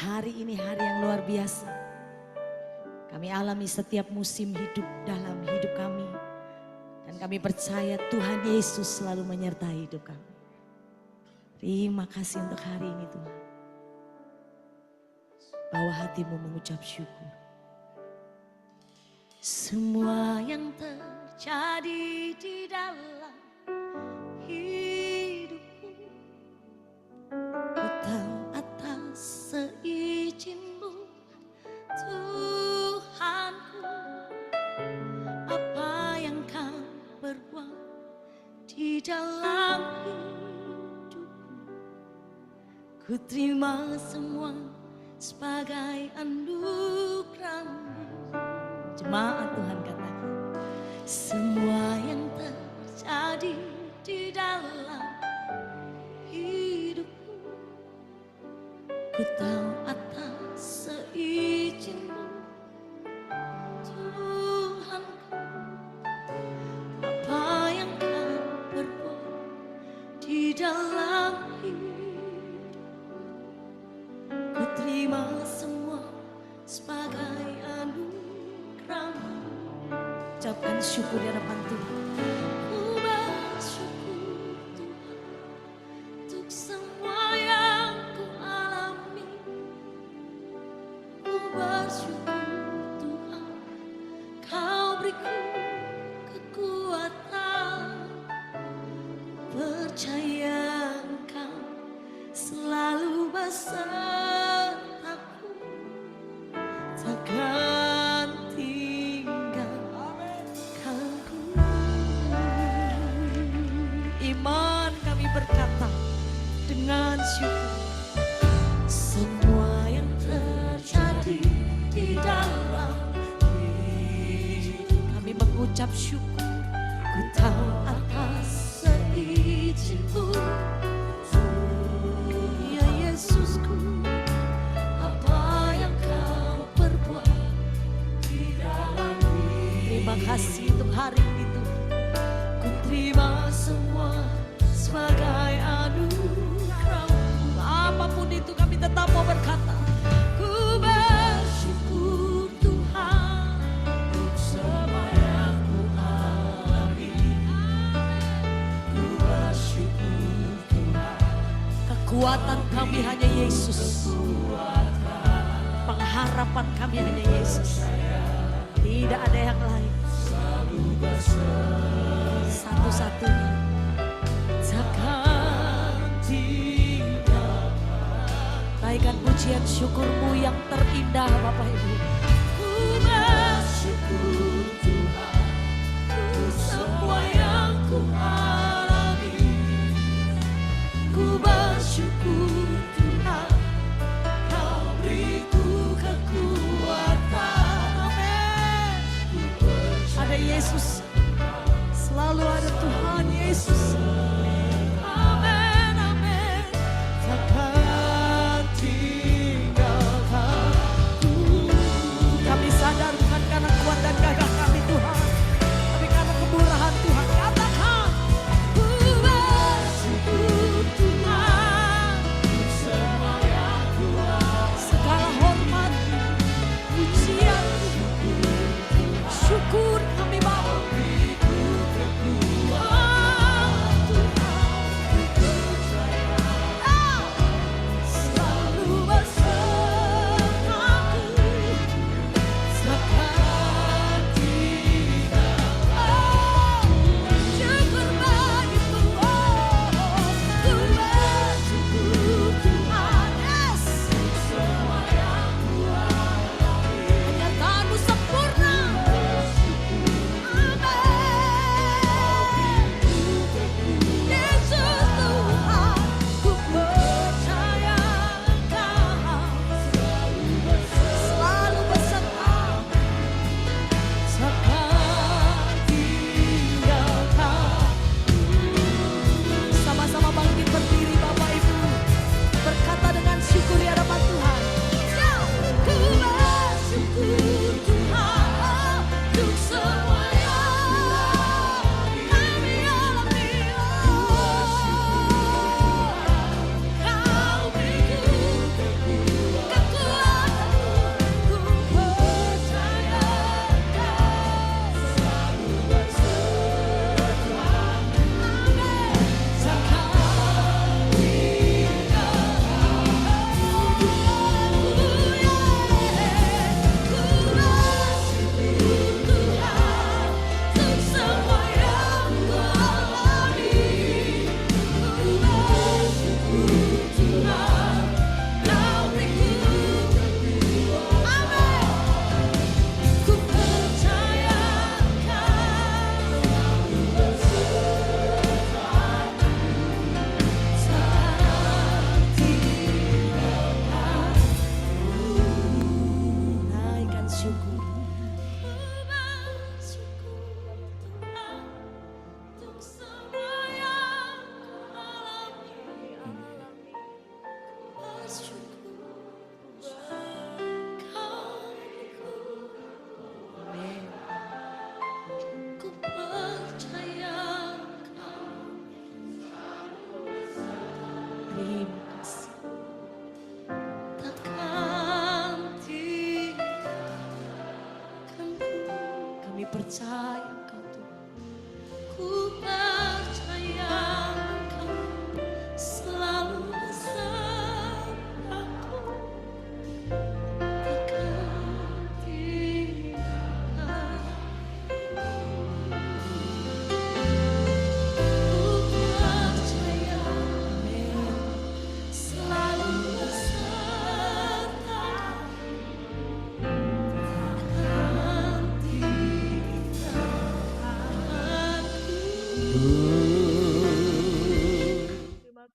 Hari ini hari yang luar biasa. Kami alami setiap musim hidup dalam hidup kami. Dan kami percaya Tuhan Yesus selalu menyertai hidup kami. Terima kasih untuk hari ini Tuhan. Bawa hatimu mengucap syukur. Semua yang terjadi di dalam hidupku, ku tahu atas seizin-Mu Tuhanku. Apa yang Kau berbuat di dalam hidupku, ku terima semua sebagai anugerah-Mu. Jemaat Tuhan katakan, semua yang terjadi di dalam hidupku, ku tahu atas seizin-Mu Tuhanku. Apa yang Kau berbuat di dalam hidupku, ku terima semua sebagai anugerah-Mu. Ucapkan syukur di hadapan Tuhan. Ku bersyukur Tuhan untuk semua yang ku alami. Ku bersyukur Tuhan, Kau beriku kekuatan. Percaya Engkau selalu besertaku, takkan tinggalkanku. Iman kami berkata dengan syukur, semua yang terjadi di dalam hidup kami mengucap syukur. Ku tahu atas seizin-Mu ya Yesusku. Apa yang Kau berbuat di dalam hidup, terima kasih untuk hari ini Tuhan. Ku terima semua sebagai anugerah-Mu. Apapun itu kami tetap mau berkata, ku bersyukur Tuhan untuk semua yang ku alami. Ku bersyukur Tuhan, kekuatan kami hanya Yesus. Pengharapan kami hanya Yesus. Tidak ada yang lain. Satu-satunya. Takkan tinggalkan. Naikkan pujian syukur-Mu yang terindah Bapak Ibu. Ku bersyukur Tuhan untuk semua yang ku alami. Ku bersyukur Tuhan, Kau beriku kekuatan. Amin. Ada Yesus, selalu ada Tuhan Yesus. Amin, amin. Takkan tinggalkanku. Kami sadar bukan karena kuat dan gagah kami Tuhan, tapi karena kemurahan Tuhan. Katakan, ku bersyukur Tuhan, semua yang ku alami. Segala hormat, pujian, syukur kami bawa.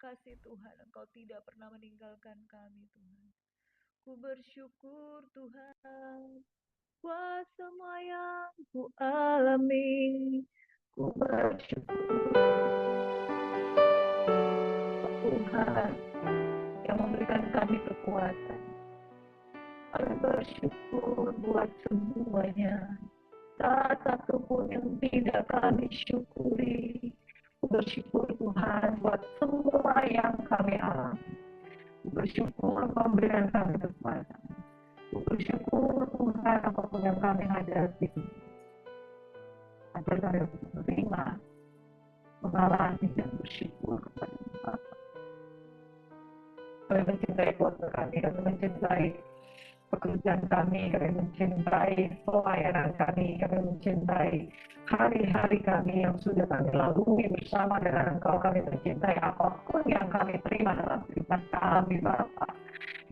kasih Tuhan, Engkau tidak pernah meninggalkan kami Tuhan. Ku bersyukur Tuhan, buat semua yang ku alami. Ku bersyukur Tuhan yang memberikan kami kekuatan. Kami bersyukur buat semuanya. Tak satu pun yang tidak kami syukuri. Ku bersyukur Tuhan buat semua yang kami alami. Ku bersyukur memberikan kami kekuatan. Ku bersyukur Tuhan apapun yang kami hadapi. Agar kami menerima, mengalami dan bersyukur kepada Tuhan. Kami mencintai keluarga kami mencintai pekerjaan kami mencintai pelayanan kami mencintai hari-hari kami yang sudah kami lalui bersama dengan Engkau. Kami mencintai apapun yang kami terima dalam kehidupan kami, Bapa.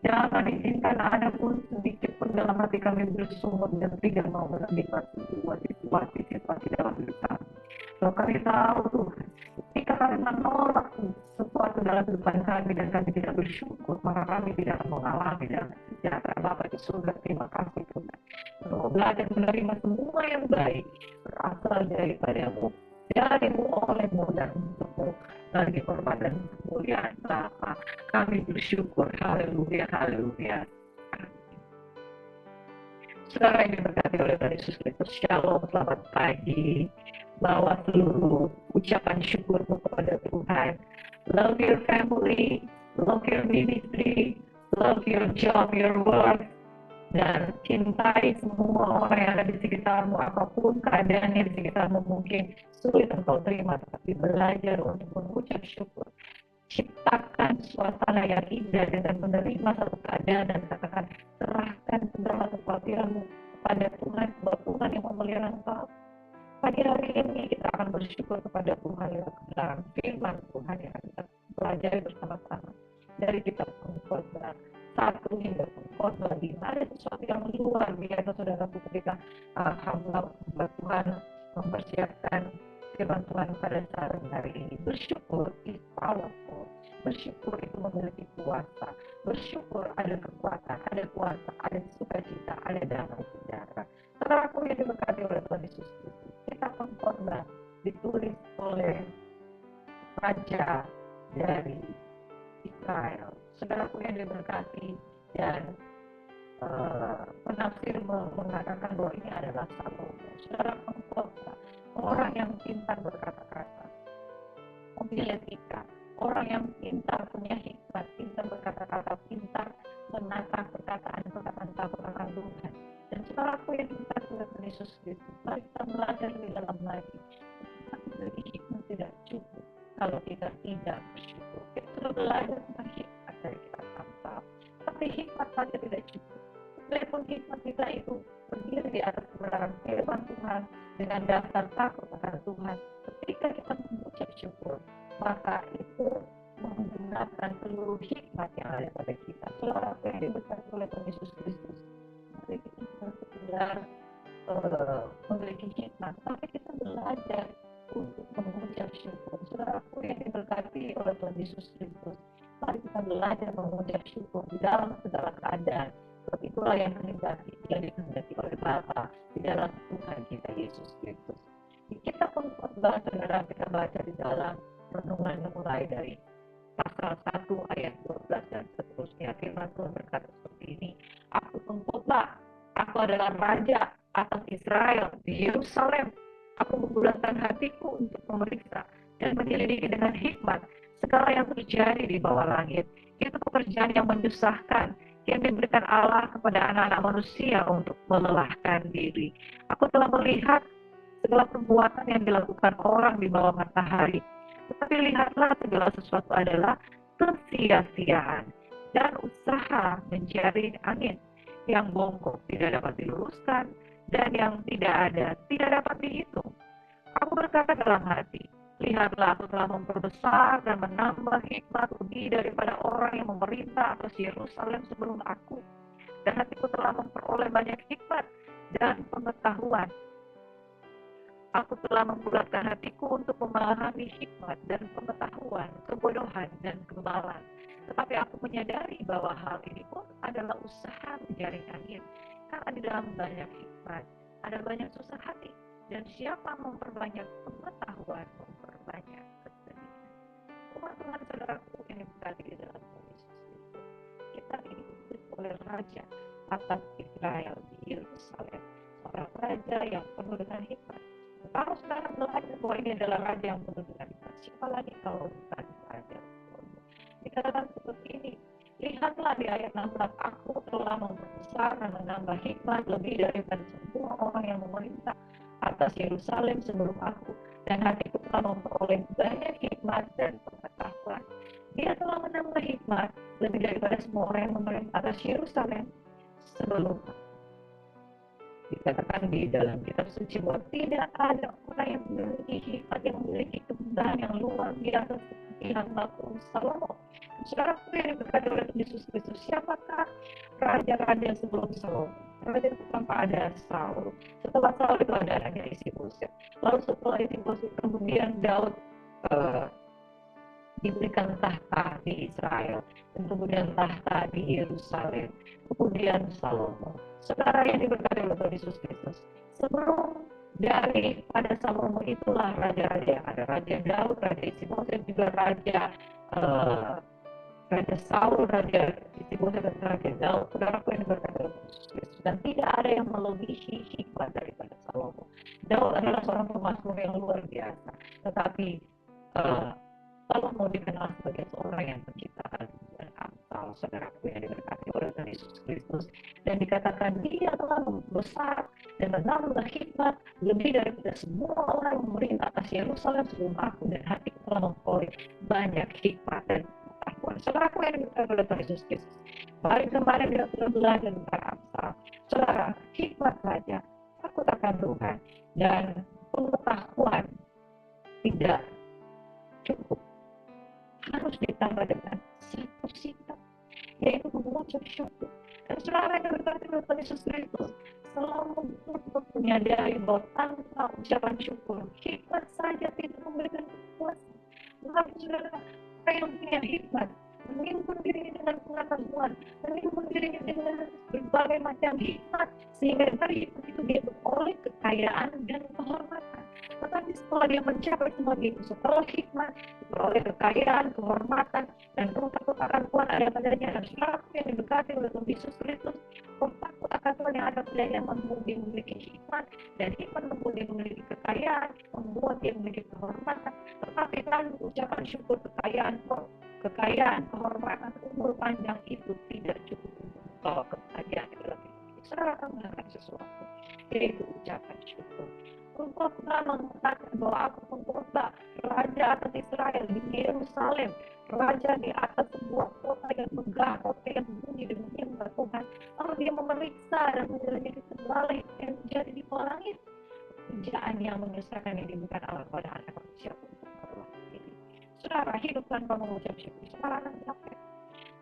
Jangan izinkan ada pun sedikit pun dalam hati kami bersungut dan tidak mau menerima sebuah situasi dalam hidup kami. Kalau kami tahu Tuhan, ketika kami menolak sesuatu dalam kehidupan kami dan kami tidak bersyukur, maka kami tidak mengalami dan sejahtera Bapa di surga. Terima kasih Tuhan. Untuk belajar menerima semua yang baik berasal daripadamu, darimu, olehmu dan untukmu, bagi korban dan kemuliaan Bapa. Kami bersyukur. Haleluya, haleluya. Saudara yang diberkati oleh Tuhan Yesus Kristus, Shalom, selamat pagi. Bawa seluruh ucapan syukurmu kepada Tuhan. Love your family, love your ministry, love your job, your work, dan cintai semua orang yang ada di sekitarmu. Apapun keadaannya di sekitarmu mungkin sulit engkau terima, tapi belajar untuk mengucap syukur. Ciptakan suasana yang indah dengan menerima satu keadaan dan katakan, serahkan segala kekhawatiranmu kepada Tuhan, sebab Tuhan yang memelihara engkau. Pagi hari ini kita akan bersyukur kepada Tuhan lewat kebenaran firman Tuhan yang kita pelajari bersama-sama dari kitab Pengkhotbah 1 hingga Pengkhotbah 5. Ada sesuatu yang luar biasa saudaraku ketika hamba Tuhan mempersiapkan firman Tuhan pada saat hari ini. Bersyukur is powerful. Bersyukur itu memiliki kuasa. Bersyukur ada kekuatan, ada kuasa, ada sukacita, ada damai sejahtera. Saudaraku yang diberkati oleh Tuhan Yesus Kristus, kitab Pengkhotbah ditulis oleh raja dari Israel. Saudaraku yang diberkati, dan penafsir mengatakan bahwa ini adalah Salomo. Saudara Pengkhotbah, orang yang pintar berkata-kata, memilih etika, orang yang pintar, punya hikmat, pintar berkata-kata, pintar menata perkataan-perkataan Tuhan. Dan saudaraku yang pintar oleh Yesus Kristus, mari kita belajar lebih dalam lagi. Dari hikmat tidak cukup kalau kita tidak bersyukur. Kita sudah belajar tentang hikmat dari kita Amsal, tapi hikmat saja tidak cukup. Meskipun hikmat kita itu berdiri di atas kebenaran firman Tuhan dengan dasar takut akan Tuhan, ketika kita mengucap syukur, maka itu menggunakan seluruh hikmat yang ada pada kita. Saudara yang diberkati oleh Tuhan Yesus Kristus, mari kita bukan sekedar memiliki hikmat, tapi kita belajar untuk mengucap syukur. Saudaraku yang diberkati oleh Tuhan Yesus Kristus, mari kita belajar mengucap syukur di dalam segala keadaan. Sebab itulah yang dikehendaki oleh Bapa di dalam Tuhan kita Yesus Kristus. Di kitab Pengkhotbah, saudara, kita baca di dalam renungan mulai dari pasal 1 ayat 12 dan seterusnya. Firman Tuhan berkata seperti ini, aku Pengkhotbah, aku adalah raja atas Israel di Yerusalem. Aku membulatkan hatiku untuk memeriksa dan menyelidiki dengan hikmat segala yang terjadi di bawah langit. Itu pekerjaan yang menyusahkan, yang diberikan Allah kepada anak-anak manusia untuk melelahkan diri. Aku telah melihat segala perbuatan yang dilakukan orang di bawah matahari. Tetapi lihatlah, segala sesuatu adalah kesia-siaan dan usaha mencari angin yang bongkok tidak dapat diluruskan, dan yang tidak ada tidak dapat dihitung. Aku berkata dalam hati, lihatlah, aku telah memperbesar dan menambah hikmat lebih daripada orang yang memerintah atas Yerusalem sebelum aku. Dan hatiku telah memperoleh banyak hikmat dan pengetahuan. Aku telah membulatkan hatiku untuk memahami hikmat dan pengetahuan, kebodohan dan kemalan. Tetapi aku menyadari bahwa hal ini pun adalah usaha menjaring angin. Karena di dalam banyak hikmat, ada banyak susah hati. Dan siapa memperbanyak pengetahuan, memperbanyak kesedihan. Umat Tuhan saudaraku yang berada di dalam Yesus Kristus. Kita dipimpin oleh Raja atas Israel di Yerusalem. Seorang raja yang penuh dengan hikmat. Kalau saudara belajar bahwa ini adalah raja yang penuh dengan hikmat, siapa lagi kalau bukan raja? Dikatakan seperti ini, lihatlah di ayat 16, aku telah membesar dan menambah hikmat lebih daripada semua orang yang memerintah atas Yerusalem sebelum aku, dan hatiku telah memperoleh banyak hikmat dan pengetahuan. Dia telah menambah hikmat lebih daripada semua orang yang memerintah atas Yerusalem sebelum aku. Dikatakan di dalam kitab suci bahwa tidak ada orang yang memiliki hikmat, yang memiliki kemudahan yang luar biasa seperti hamba-Ku Salomo. Saudaraku yang diberkati oleh Yesus Kristus, siapakah raja-raja sebelum Salomo? Raja pertama ada Saul. Setelah Saul itu ada Raja Isboset. Lalu setelah Isboset kemudian Daud diberikan tahta di Israel, dan kemudian tahta di Yerusalem, kemudian Salomo. Saudara yang diberkati oleh Tuhan Yesus Kristus, sebelum daripada Salomo itulah raja-raja yang ada. Raja Daud, Raja Isboset, juga Raja Saul, Raja Isboset, dan Raja Daud. Saudaraku yang diberkati oleh Tuhan Yesus Kristus, dan tidak ada yang melebihi hikmat daripada Salomo. Daud adalah seorang pemazmur yang luar biasa, tetapi Salomo dikenal sebagai seorang yang menciptakan dan Amsal. Saudaraku yang diberkati oleh Tuhan Yesus Kristus, dan dikatakan dia telah membesar dan menambah hikmat lebih daripada semua orang yang memerintah atas Yerusalem sebelum aku, dan hatiku telah memperoleh banyak hikmat dan pengetahuan. Saudaraku yang diberkati oleh Tuhan Yesus Kristus, kemarin kita sudah belajar tentang Amsal. Saudara, hikmat saja, takut akan Tuhan, dan pengetahuan tidak cukup, harus ditambah dengan satu sikap, yaitu mengucap syukur. Dan saudara yang berkati oleh Tuhan Yesus Kristus, selalu betul-betul menyadari bahwa tanpa ucapan syukur, hikmat saja tidak memberikan kekuasaan. Maka saudara, orang yang punya hikmat menimbun dirinya dengan pengetahuan, menimbun dirinya dengan berbagai macam hikmat, sehingga dari itu dia beroleh kekayaan dan kehormatan. Tetapi setelah dia mencapai semua itu, setelah hikmat, beroleh kekayaan, kehormatan, dan roh takut akan Tuhan ada padanya, dan saudaraku yang diberkati oleh Tuhan Yesus Kristus, roh takut akan Tuhan yang ada padanya membuat dia memiliki hikmat, dan hikmat membuat dia memiliki kekayaan, membuat dia memiliki kehormatan. Tetapi lalu ucapan syukur, kekayaan, kehormatan, umur panjang itu tidak cukup untuk membawa kebahagiaan di dalam hidup kita. Saudara akan melakukan sesuatu, yaitu ucapan syukur. Engkau telah mengatakan bahwa aku mengkhotbah raja atas Israel di Yerusalem, raja di atas sebuah kota yang megah, kota yang bunyi dengan himba Tuhan. Lalu dia memeriksa dan menyelidiki segala yang terjadi di bawah langit. Pekerjaan yang menyusahkan yang diberikan Allah pada anak manusia untuk merawat diri. Saudara, hidup tanpa mengucap syukur, saudara akan capek.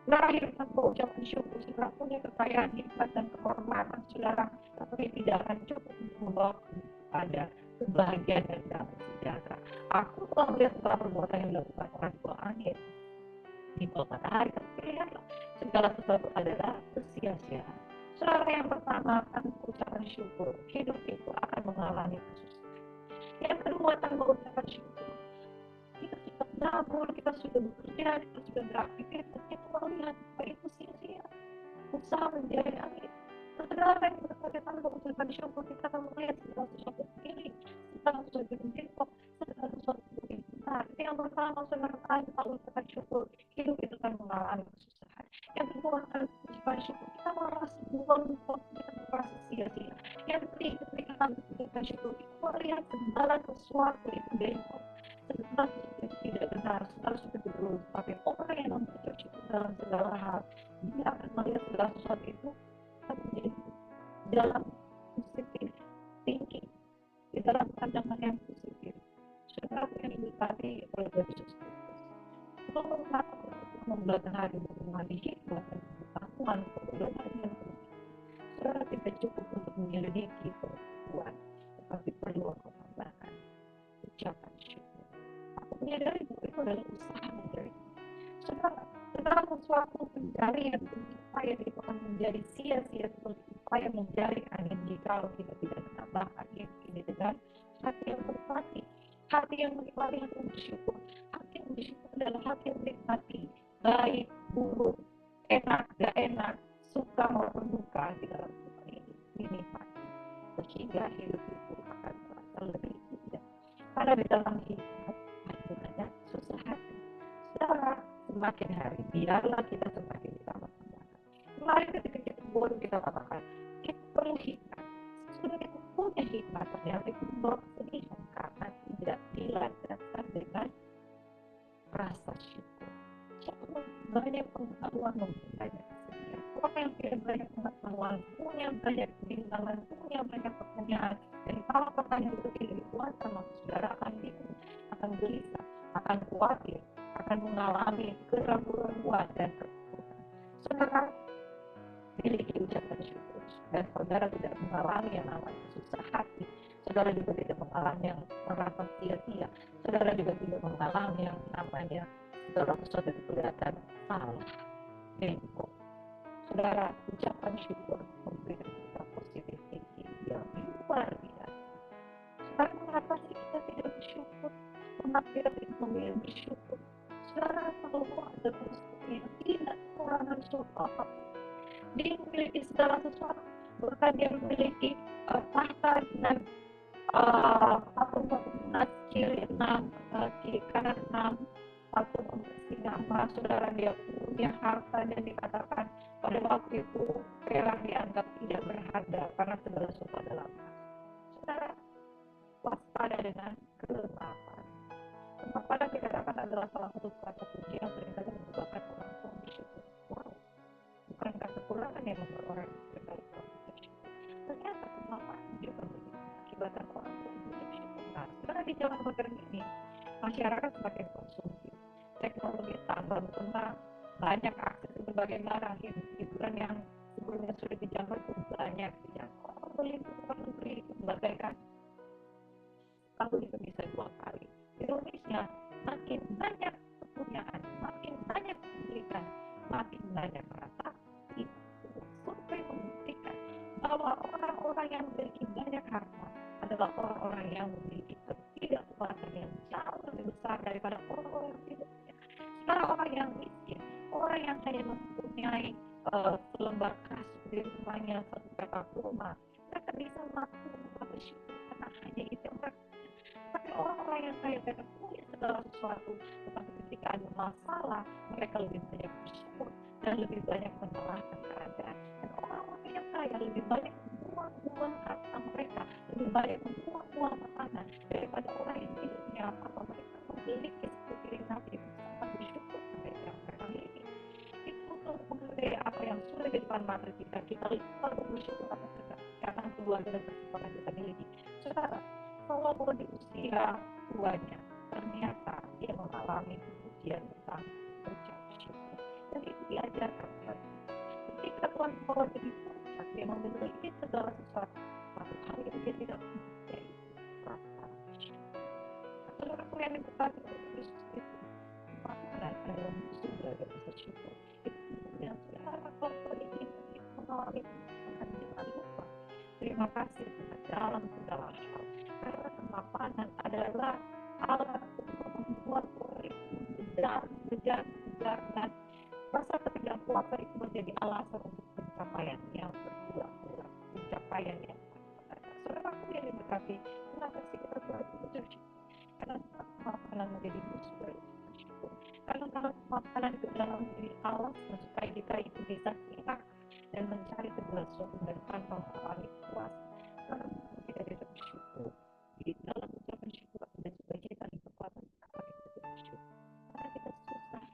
Saudara hidup tanpa ucapan syukur, saudara punya kekayaan, hikmat, dan kehormatan, saudara, tapi tidak akan cukup untuk membawa pada kebahagiaan dan damai sejahtera. Aku telah melihat segala perbuatan yang dilakukan orang di bawah angin, di bawah matahari, tapi lihatlah, segala sesuatu adalah kesia-siaan. Saudara, yang pertama, tanpa ucapan syukur, hidup itu akan mengalami kesusahan. Yang kedua, tanpa ucapan syukur, kita sudah nabur, kita sudah bekerja, kita sudah beraktivitas, kita melihat bahwa itu sia-sia, usaha menjadi angin. Saudara yang berbagai tanpa ucapan syukur, kita akan melihat segala sesuatu sendiri, segala sesuatu yang menjengkok, segala sesuatu yang benar. Yang pertama, saudara, tanpa ucapan syukur, hidup itu akan mengalami kesusahan. Yang kedua, tanpa ucapan syukur, kita merasa buang, kita merasa sia-sia. Yang ketiga, ketika tanpa ucapan syukur, kita melihat segala sesuatu itu bengkok, segala sesuatu itu tidak benar, segala sesuatu itu lurus. Tapi orang yang mengucap syukur dalam segala hal, dia akan melihat segala sesuatu itu menjadi dalam positif tinggi, di dalam pandangan yang positif. Saudara yang diberkati oleh Tuhan Yesus Kristus, kalau membuat hari mengalami hikmat dan pengetahuan, kebodohan dan saudara tidak cukup untuk menyelidiki pengetahuan, tetapi perlu aku tambahkan menyadari bahwa itu adalah usaha mencari. Saudara, segala sesuatu pencarian upaya itu akan menjadi sia-sia seperti upaya mencari angin jika kita tidak menambah angin ini dengan hati yang berhati, hati yang menikmati, hati yang bersyukur. Hati yang bersyukur adalah hati yang menikmati baik, buruk, enak, gak enak, suka maupun duka di dalam Tuhan ini dinikmati, sehingga hidup itu akan terasa lebih indah. Karena di dalam hidup ada banyak susah hati. Saudara, semakin hari biarlah kita semakin ditambah-tambahkan. Kemarin ketika kita baru kita katakan kita perlu hikmat. Sudah kita punya hikmat, ternyata itu membawa kesedihan karena tidak dilanjutkan dengan rasa syukur. Jangan banyak pengetahuan banyak kesedihan. Orang yang tidak banyak pengetahuan punya banyak kebimbangan, punya banyak pertanyaan. Dan kalau pertanyaan itu tidak dikuatkan, maka saudara akan bingung, akan gelisah, akan khawatir, akan mengalami keraguan dan ketakutan. Saudara miliki ucapan syukur, dan saudara tidak mengalami yang namanya susah hati. Saudara juga tidak mengalami yang merasa sia-sia. Saudara juga tidak mengalami yang namanya segala sesuatu yang kelihatan salah, bengkok. Saudara, ucapan syukur memberikan kita positif thinking yang luar biasa. Saudara, mengapa sih kita tidak bersyukur? Mengapa kita tidak memilih bersyukur? Saudara, kalau ada sesuatu yang tidak kekurangan suatu apapun, dia memiliki segala sesuatu, bahkan dia memiliki tahta dan patung emas kiri 6, kiri kanan 6, patung singa emas. Saudara, dia punya harta dan dikatakan pada waktu itu perak dianggap tidak berharga karena segala sesuatu adalah emas. Saudara, waspada dengan kelemahan. Kemapanan dikatakan adalah salah satu kata kunci yang seringkali menyebabkan orang kurang bersyukur. Wow, bukankah kekurangan yang membuat orang seringkali kurang bersyukur? Ternyata kemapanan juga mengakibatkan orang kurang bersyukur. Nah, karena di zaman modern ini masyarakat semakin konsumtif, teknologi tambah berkembang, banyak akses ke berbagai barang, hiburan yang sebelumnya sudah dijangkau itu banyak dijangkau. Orang beli membagaikan satu itu bisa 2 kali. Ironisnya, makin banyak kepunyaan, makin banyak pendidikan, makin banyak rasa itu. Survei membuktikan bahwa orang-orang yang memiliki banyak harta adalah orang-orang yang memiliki ketidakpuasan yang jauh lebih besar daripada orang-orang yang tidak punya. Sekarang orang yang miskin, orang yang hanya mempunyai selembar kasut di rumahnya, satu petak rumah, mereka bisa makan bersyukur karena hanya itu yang mereka. Tapi orang-orang yang kaya mereka punya segala sesuatu, tetapi ketika ada masalah mereka lebih banyak bersyukur dan lebih banyak menyalahkan keadaan. Dan orang-orang yang kaya lebih banyak membuang-buang harta mereka, lebih banyak membuang-buang makanan daripada orang yang tidak punya apa-apa. Mereka memiliki seperti nabi sangat bersyukur mereka yang mereka miliki. Itu untuk menghargai apa yang sudah di depan mata kita. Kita lupa untuk bersyukur atas kesehatan keluarga dan kesempatan kita miliki. Saudara, kalau di usia tuanya ternyata dia mengalami ujian tentang ucap syukur, dan itu diajarkan ketika Tuhan bawa jadi puncak, dia memiliki segala sesuatu, satu hal yang dia tidak punya itu rasa syukur. Saudara yang dikatakan oleh Yesus itu makanan adalah musuh dari rasa syukur. Itu yang saudara kalau ini mengalami akan jangan lupa terima kasih dalam segala hal. Karena kemapanan adalah alat untuk membuat orang itu kejar, dan rasa ketidakpuasan itu menjadi alasan untuk pencapaian yang berulang-ulang, pencapaian yang saudaraku yang diberkati. Kenapa sih kita selalu bersyukur? Karena kemapanan menjadi musuh dari bersyukur. Karena kalau kemapanan itu adalah menjadi alasan supaya kita itu bisa ikhlas dan mencari segala sesuatu dan tanpa mengalami puas. Karena kita tidak bersyukur. Di dalam ucapan syukur dan juga kita di kekuatan kita tidak bersyukur. Karena kita susah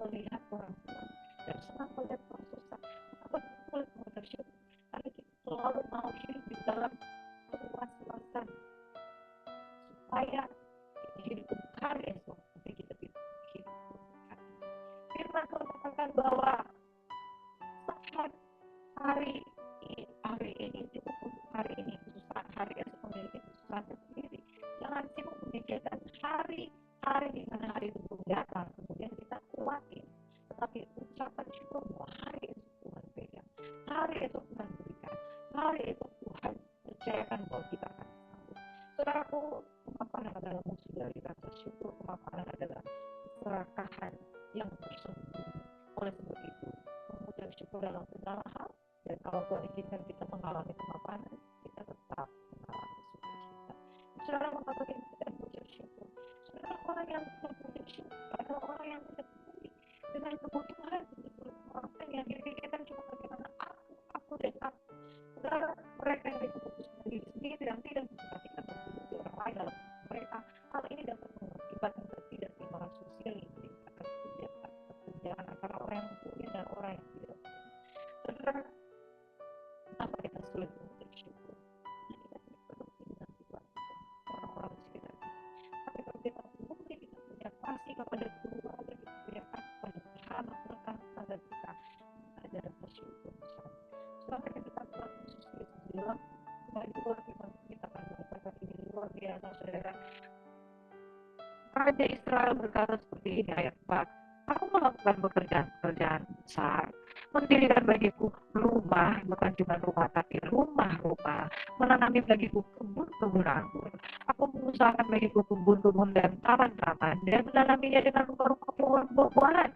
melihat orang tua dan senang melihat orang susah. Kenapa kita boleh bersyukur? Karena kita selalu mau hidup di dalam kepuasan supaya kita hidup besar esok, tapi kita tidak hidup besar. Firman Tuhan katakan bahwa saat hari ini cukup untuk hari ini, khusus yang tidak punya syukur adalah orang yang tidak peduli dengan kebutuhan orang lain yang dipikirkan cuma bagaimana aku dan aku. Saudara, mereka yang berfokus pada diri sendiri dan tidak memperhatikan kondisi orang lain dalam mereka, hal ini dapat mengakibatkan ketidakseimbangan sosial yang meningkatkan pekerjaan antara orang yang punya dan orang yang tidak punya. Saudara, kenapa kita sulit untuk bersyukur? Kita tidak peduli dengan situasi orang-orang sekitar kita. Tapi kalau kita peduli, kita punya kasih kepada keluarga, kita punya kasih kepada sahabat, rekan tetangga kita ada bersyukur. Sampai ketika Tuhan Yesus Kristus bilang, di luar firman kita akan mengatakan ini luar biasa, saudara. Raja Israel berkata seperti ini, ayat 4, aku melakukan pekerjaan-pekerjaan besar, mendirikan bagiku rumah, bukan cuma rumah tapi rumah-rumah, menanami bagiku kebun-kebun anggur, aku mengusahakan bagiku kebun-kebun dan taman-taman, dan menanaminya dengan rumah-rumah buah-buahan.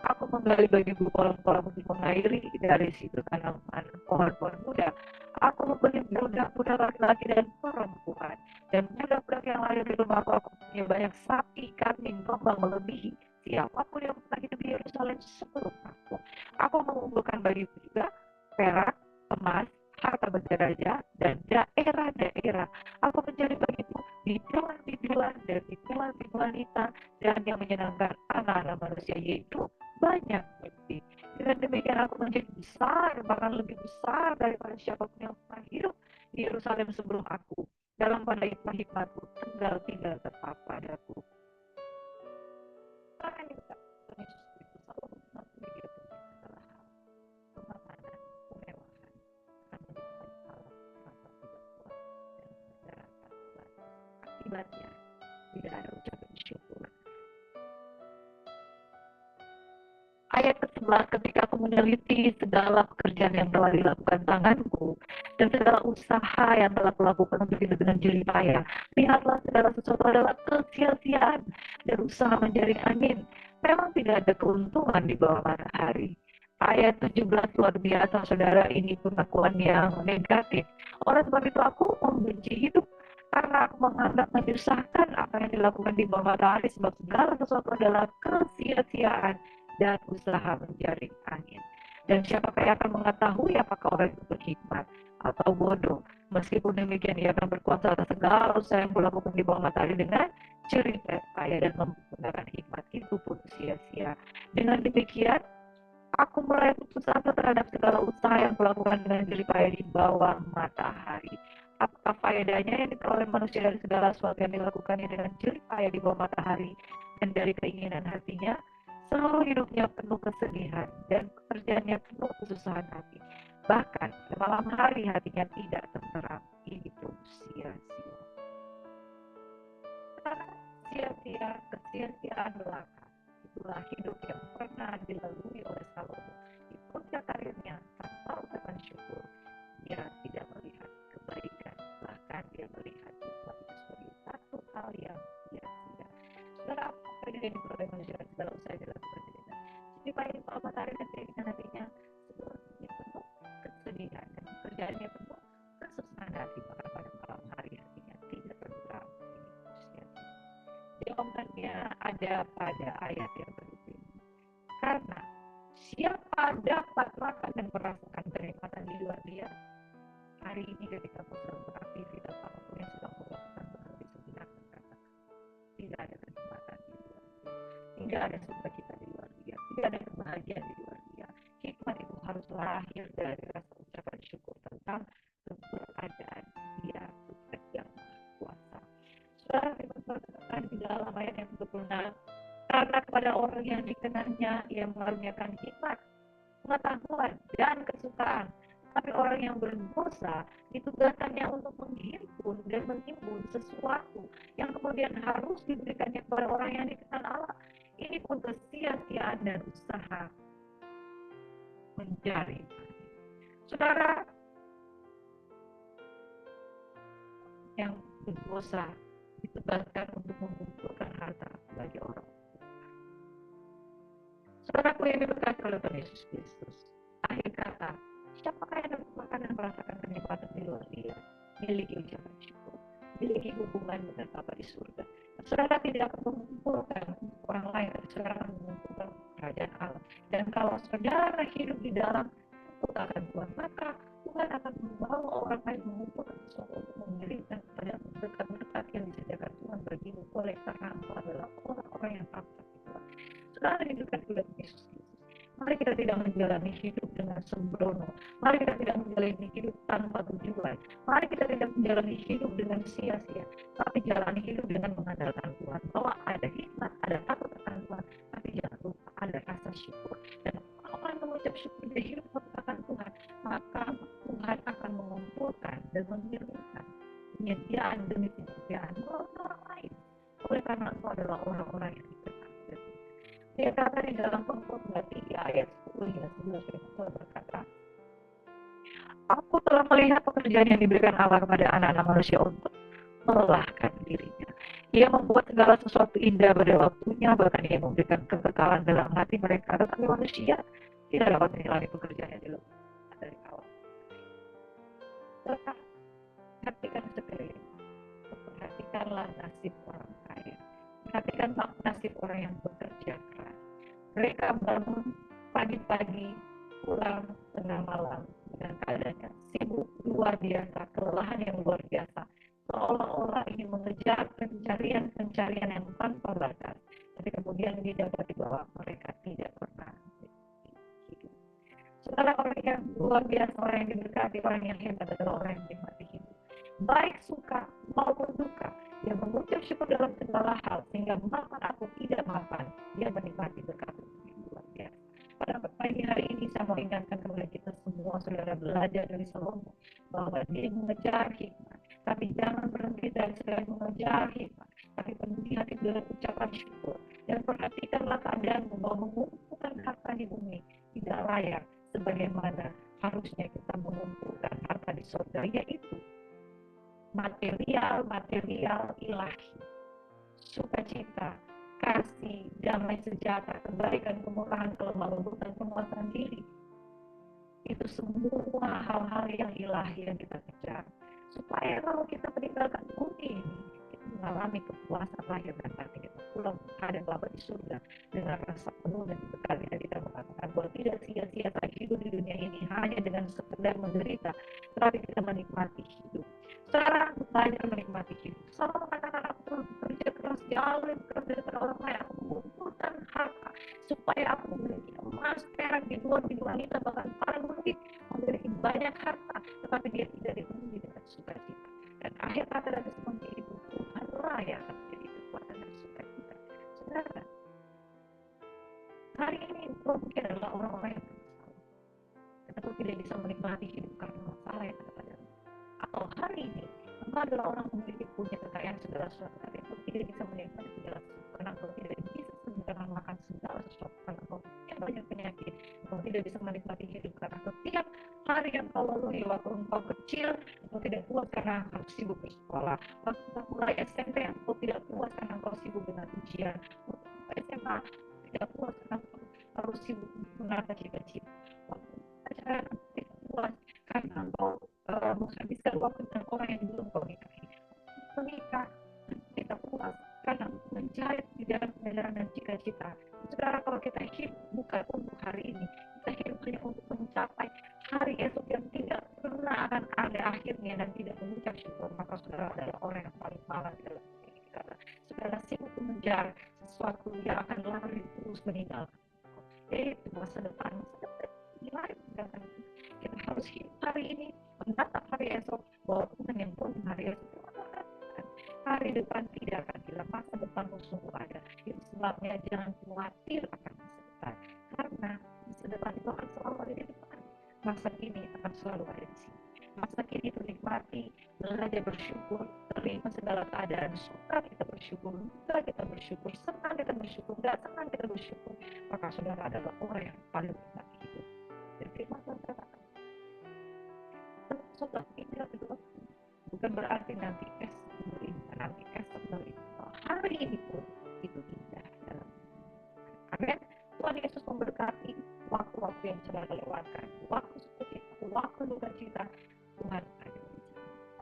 Aku menggali bagiku kolam-kolam untuk mengairi, dari situ tanaman pohon-pohon muda. Aku membeli budak-budak laki-laki dan perempuan, dan budak-budak yang lahir di rumahku. Aku punya banyak sapi, kambing, domba melebihi siapapun yang pernah hidup di Yerusalem sebelum aku. Aku mengumpulkan bagiku juga perak, emas, harta berdarah dan daerah-daerah. Aku mencari bagiku biduan-biduan dan biduan-biduan wanita dan yang menyenangkan anak-anak manusia, yaitu banyak lebih. Dengan demikian aku menjadi besar, bahkan lebih besar daripada siapapun yang pernah hidup di Yerusalem sebelum aku. Dalam pada hikmat-hikmatku tinggal tetap padaku. Bahkan juga Tuhan Yesus Kristus selalu mengakui dia punya segala hal, kemakanan, kemewahan, karena dia Allah merasa tidak kuat dan menjalankan Tuhan. Akibatnya tidak ada ucapan syukur. Ayat ke-11, ketika aku meneliti segala pekerjaan yang telah dilakukan tanganku dan segala usaha yang telah kulakukan untuk hidup dengan jerih payah, lihatlah segala sesuatu adalah kesia-siaan dan usaha menjaring angin. Memang tidak ada keuntungan di bawah matahari. Ayat 17 luar biasa, saudara, ini pengakuan yang negatif. Oleh sebab itu aku membenci hidup karena aku menganggap menyusahkan apa yang dilakukan di bawah matahari, sebab segala sesuatu adalah kesia-siaan dan usaha menjaring angin. Dan siapakah yang akan mengetahui apakah orang itu berhikmat atau bodoh? Meskipun demikian, ia akan berkuasa atas segala usaha yang kulakukan di bawah matahari dengan jerih payah dan menggunakan hikmat, itu pun sia-sia. Dengan demikian, aku mulai putus asa terhadap segala usaha yang kulakukan dengan jerih payah di bawah matahari. Apakah faedahnya yang diperoleh manusia dari segala sesuatu yang dilakukannya dengan jerih payah di bawah matahari dan dari keinginan hatinya? Seluruh hidupnya penuh kesedihan dan pekerjaannya penuh kesusahan hati. Bahkan di malam hari hatinya tidak tenteram. Ini pun sia-sia. Karena sia-sia, kesia-siaan belaka, itulah hidup yang pernah dilalui oleh Salomo. Di puncak karirnya, tanpa ucapan syukur, dia tidak melihat kebaikan. Bahkan dia melihat hikmat itu sebagai satu hal yang sia-sia. Saudara, apa yang diperoleh manusia segala usaha dilakukan dengan jadi payah kalau matahari dan keinginan hatinya, sebenarnya penuh kesedihan dan pekerjaannya penuh kesusahan hati. Maka pada malam hari hatinya tidak tenteram. Jawabannya ada pada ayat yang berikut. Karena siapa dapat makan dan merasakan kenikmatan di luar dia? Hari ini ketika kau sedang beraktivitas apapun yang sedang kau lakukan, berhenti sejenak dan katakan, tidak ada kenikmatan di luar dia, tidak ada sukacita di luar dia, tidak ada kebahagiaan di luar dia. Hikmat itu harus lahir dari rasa ucapan syukur tentang keberadaan dia, Tuhan yang Maha Kuasa. Saudara, firman Tuhan katakan di dalam ayat yang ke-26, karena kepada orang yang dikenalnya ia mengaruniakan hikmat, pengetahuan dan kesukaan. Tapi orang yang berdosa ditugaskannya untuk menghimpun dan menimbun sesuatu yang kemudian harus diberikannya kepada orang yang dikenal Allah. Ini pun kesia-siaan dan usaha mencari. Saudara yang berdosa ditugaskan untuk mengumpulkan harta bagi orang. Saudaraku yang diberkati oleh Tuhan Yesus Kristus, akhir kata, siapakah yang dapat makan dan merasakan kenikmatan di luar dia? Miliki ucapan syukur, miliki hubungan dengan Bapa di surga. Saudara tidak akan mengumpulkan orang lain, tapi saudara akan mengumpulkan kerajaan Allah. Dan kalau saudara hidup di dalam akan Tuhan, maka Tuhan akan membawa orang lain mengumpulkan sesuatu untuk memberikan kepada berkat-berkat yang disediakan Tuhan bagimu, oleh karena engkau adalah orang-orang yang taat di Tuhan. Saudara hidupkan Tuhan Yesus Kristus. Mari kita tidak menjalani hidup dengan sembrono. Mari kita tidak menjalani hidup tanpa tujuan. Mari kita tidak menjalani hidup dengan sia-sia. Tapi jalani hidup dengan mengandalkan Tuhan. Bahwa ada hikmat, ada takut akan Tuhan. Tapi jangan lupa ada rasa syukur. Dan orang mengucap syukur dan hidup akan Tuhan, maka Tuhan akan mengumpulkan dan mengirimkan penyediaan demi penyediaan orang lain. Oleh karena itu adalah orang-orang yang diberkati. Dia kata di dalam Pengkhotbah 3 ayat 10 hingga 11 berkata, Aku telah melihat pekerjaan yang diberikan Allah kepada anak-anak manusia untuk melelahkan dirinya. Ia membuat segala sesuatu indah pada waktunya, bahkan ia memberikan kekekalan dalam hati mereka. Tetapi manusia tidak dapat menilai pekerjaan yang dilakukan dari awal. Tetap perhatikan sekeliling, perhatikanlah nasib orang kaya, perhatikan nasib orang yang bekerja keras. Mereka bangun pagi-pagi, pulang tengah malam dengan keadaannya sibuk luar biasa, kelelahan yang luar biasa, seolah-olah ingin mengejar pencarian yang tanpa batas. Tapi kemudian didapati bahwa mereka tidak pernah hidup. Saudara, orang yang luar biasa, orang yang diberkati, orang yang hebat adalah orang yang menikmati hidup, baik suka maupun duka. Dia mengucap syukur dalam segala hal, sehingga makan atau tidak makan, dia menikmati berkat yang luar biasa. Pada pagi hari ini saya mau ingatkan kepada kita semua, saudara, belajar dari Salomo bahwa dia mengejar hikmat, tapi jangan berhenti dari sekali mengejar hikmat, tapi penuhi hati dengan ucapan syukur. Dan perhatikanlah keadaanmu bahwa mengumpulkan harta di bumi tidak layak sebagaimana harusnya kita mengumpulkan harta di surga, yaitu material ilahi, sukacita, kasih, damai sejahtera, kebaikan, kemurahan, kelemah lembutan, penguasaan diri. Itu semua hal-hal yang ilahi yang kita kejar, supaya kalau kita meninggalkan bumi ini, kita mengalami kepuasan lahir dan batin. Kita pulang menghadap Bapa di surga dengan rasa penuh dan diberkati. Dan kita mengatakan bahwa tidak sia-sia saya hidup di dunia ini hanya dengan sekedar menderita, tetapi kita menikmati hidup. Sekarang belajar menikmati hidup. Sama mengatakan aku bekerja keras, jauh lebih keras daripada orang lain. Aku mengumpulkan harta supaya aku memiliki emas, perak, di wanita, bahkan para murid memiliki banyak harta, tetapi dia tidak dipenuhi dengan sukacita. Dan akhir kata dari semuanya itu, Tuhanlah yang akan menjadi kekuatan dan sukacita. Saudara, hari ini mungkin adalah orang-orang yang bermasalah, tetapi tidak bisa menikmati hidup karena masalah yang ada padamu. Atau hari ini engkau adalah orang memiliki punya kekayaan segala sesuatu, tapi engkau tidak bisa menikmati segala sesuatu karena engkau tidak bisa segera makan segala sesuatu, karena engkau punya banyak penyakit. Engkau tidak bisa menikmati hidup karena setiap hari yang kau lalui waktu engkau kecil, engkau tidak puas karena harus sibuk bersekolah. Waktu engkau mulai SMP, engkau tidak puas karena engkau sibuk dengan ujian. Waktu engkau SMA, tidak puas karena engkau harus sibuk menata cita-cita. Waktu pacaran, engkau tidak puas karena engkau menghabiskan waktu dengan orang yang belum kau nikahi. Menikah, kita puas karena mencari pengejaran dan cita-cita. Saudara, kalau kita hidup bukan untuk hari ini, kita hidup hanya untuk mencapai hari esok yang tidak pernah akan ada akhirnya dan tidak mengucap syukur, maka saudara adalah orang yang paling malas dalam diri kita. Saudara sibuk mengejar sesuatu yang akan lari terus meninggalkan. Yaitu masa depan kita harus hidup hari ini, menatap hari esok, bahwa Tuhan yang pun hari esok hari depan tidak akan hilang, masa depanmu sungguh ada. Itu sebabnya jangan khawatir akan masa depan, karena masa depan itu akan selalu ada di depan. Masa kini akan selalu ada di sini. Masa kini itu nikmati, belajar bersyukur, terima segala keadaan, suka kita bersyukur, duka kita bersyukur, senang kita bersyukur, gak senang kita bersyukur, maka saudara adalah orang yang paling menikmati hidup. Dan firman Tuhan katakan, saudara tidak kedua, bukan berarti nanti esok berindah, nanti esok berindah, hari ini pun itu indah dalam. Amin. Tuhan Yesus memberkati waktu-waktu yang saudara lewatkan, waktu seperti itu, waktu duka cita, Tuhan ada di sana.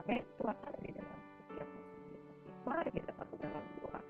Amin. Tuhan ada di dalam setiap. Mari kita satu dalam doa.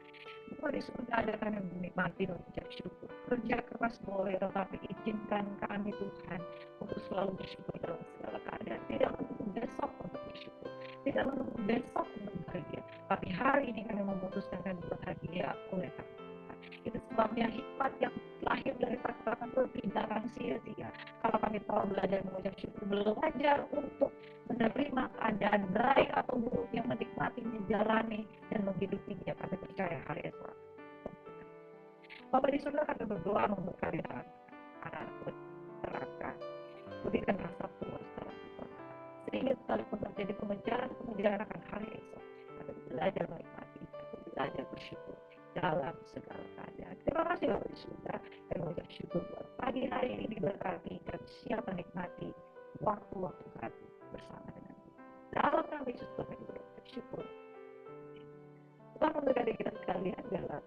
surga ada kami menikmati dan mengucap syukur. Kerja keras boleh, tetapi izinkan kami Tuhan untuk selalu bersyukur dalam segala keadaan. Tidak menunggu besok untuk bersyukur, tidak menunggu besok untuk bahagia, tapi hari ini kami memutuskan kami berbahagia oleh karena Tuhan. Itu sebabnya hikmat yang lahir dari takdirkan itu tidak akan sia-sia. Kalau kami telah belajar mengucap syukur, belajar untuk menerima keadaan baik atau buruk yang menikmati, menjalani dan menghidupinya, kami percaya hari esok. Bapak di surga, kami berdoa memberkati anak-anak masyarakat, berikan rasa puas dalam hidup, sehingga sekalipun terjadi kemenjaran akan hari esok, kami belajar menikmati, kami belajar bersyukur dalam segala keadaan. Terima kasih Bapak di surga, dan mengucap syukur buat pagi hari ini diberkati dan siap menikmati waktu-waktu kami bersama dengan Tuhan. Dalam nama Yesus kami bersyukur. Tuhan memberkati kita sekalian dalam